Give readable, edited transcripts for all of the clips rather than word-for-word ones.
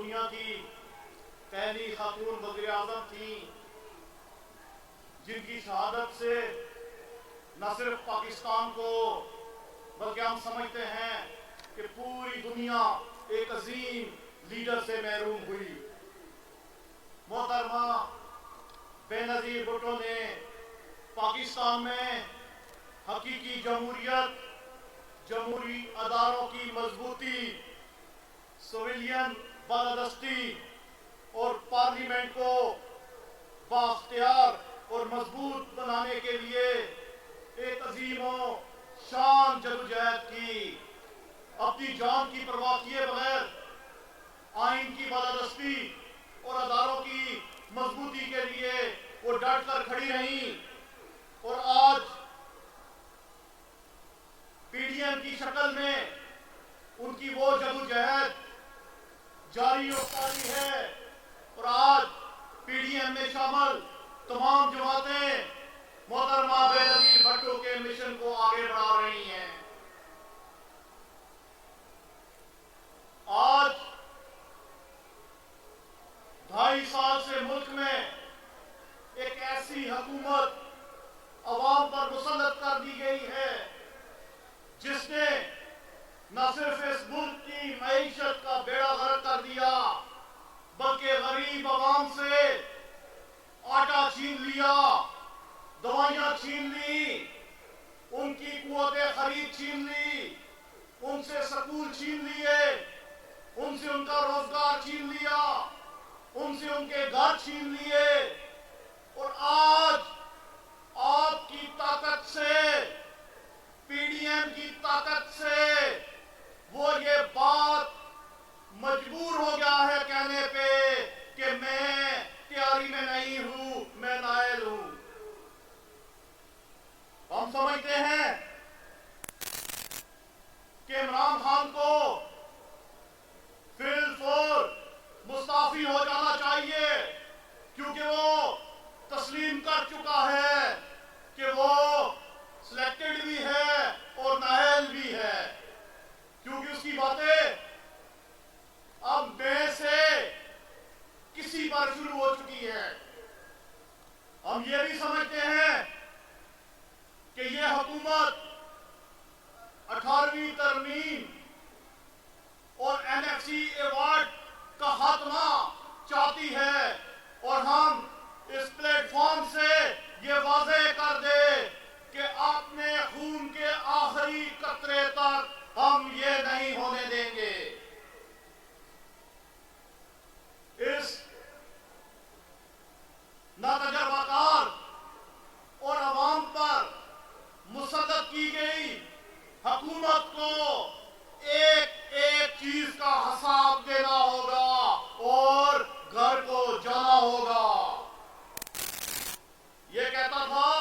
दुनिया की पहली खातून वज़ीर आज़म थी, जिनकी शहादत से न सिर्फ पाकिस्तान को बल्कि हम समझते हैं कि पूरी दुनिया एक अजीम लीडर से महरूम हुई। मोहतरमा बेनज़ीर भुट्टो ने पाकिस्तान में हकीकी जमहूरियत, जमहूरी अदारों की मजबूती, सिविलियन बालादस्ती और पार्लियामेंट को बाख्तियार और मजबूत बनाने के लिए एक अजीम शान जदोजहद की। अपनी जान की परवाह किए बगैर आइन की बालादस्ती और अदारों की मजबूती के लिए वो डट कर खड़ी रही और आज पीडीएम की शक्ल में उनकी वो जदोजहद जारी और जारी है और आज पीडीएम में शामिल तमाम जमातें मोहतरमा बेनज़ीर भुट्टो के मिशन को आगे बढ़ा रही हैं। आज 2.5 साल से मुल्क में एक ऐसी हुकूमत अवाम पर मुसल्लत कर दी गई है जिसने न सिर्फ इस मुल्क की मईशत का बेड़ा गर्क कर दिया, बल्कि गरीब अवाम से आटा छीन लिया, दवाइयां छीन ली, उनकी कुव्वते खरीद छीन ली, उनसे स्कूल छीन लिए, उनसे उनका रोजगार छीन लिया, उनसे उनके घर छीन लिए और आज आपकी ताकत से, पीडीएम की ताकत से वो ये बात मजबूर हो गया है कहने पे कि मैं तैयारी में नहीं हूं, मैं नायल हूं। हम समझते हैं कि इमरान खान को फिलफोर मुस्ताफी हो जाना चाहिए, क्योंकि वो तस्लीम कर चुका है कि वो सिलेक्टेड भी है और नाअहल भी है, क्योंकि उसकी बातें अब मैं से किसी पर शुरू हो चुकी है। हम ये भी समझते हैं कि यह हुकूमत 18वीं तरमीम और एनएफसी अवार्ड का खात्मा चाहती है और हम इस प्लेटफॉर्म से ये वाज़ेह कर दे कि अपने खून के आखिरी कतरे तक हम ये नहीं होने देंगे। इस नातजर्बाकार और अवाम पर मुसल्लत की गई हुकूमत को एक एक चीज का हिसाब देना होगा और घर को जाना होगा। ये कहता था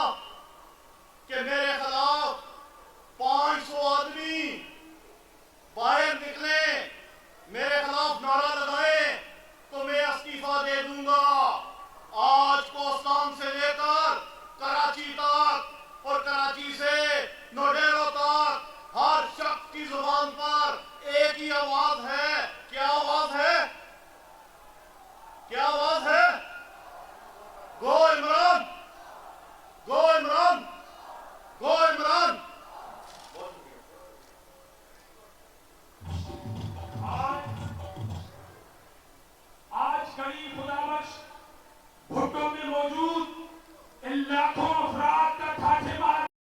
कि मेरे खिलाफ 500 आदमी बाहर निकले, मेरे खिलाफ नारा लगाए तो मैं इस्तीफा दे दूंगा। आज कोस्तान से लेकर कराची तक और कराची से नोडेरो तक हर शख्स की जुबान पर एक ही आवाज है। क्या आवाज है? क्या आवाज है? गो इमरान, गो इमरान, गो इमरान। आज कड़ी खुदाबख्श भुट्टो में मौजूद इन लाखों अफराद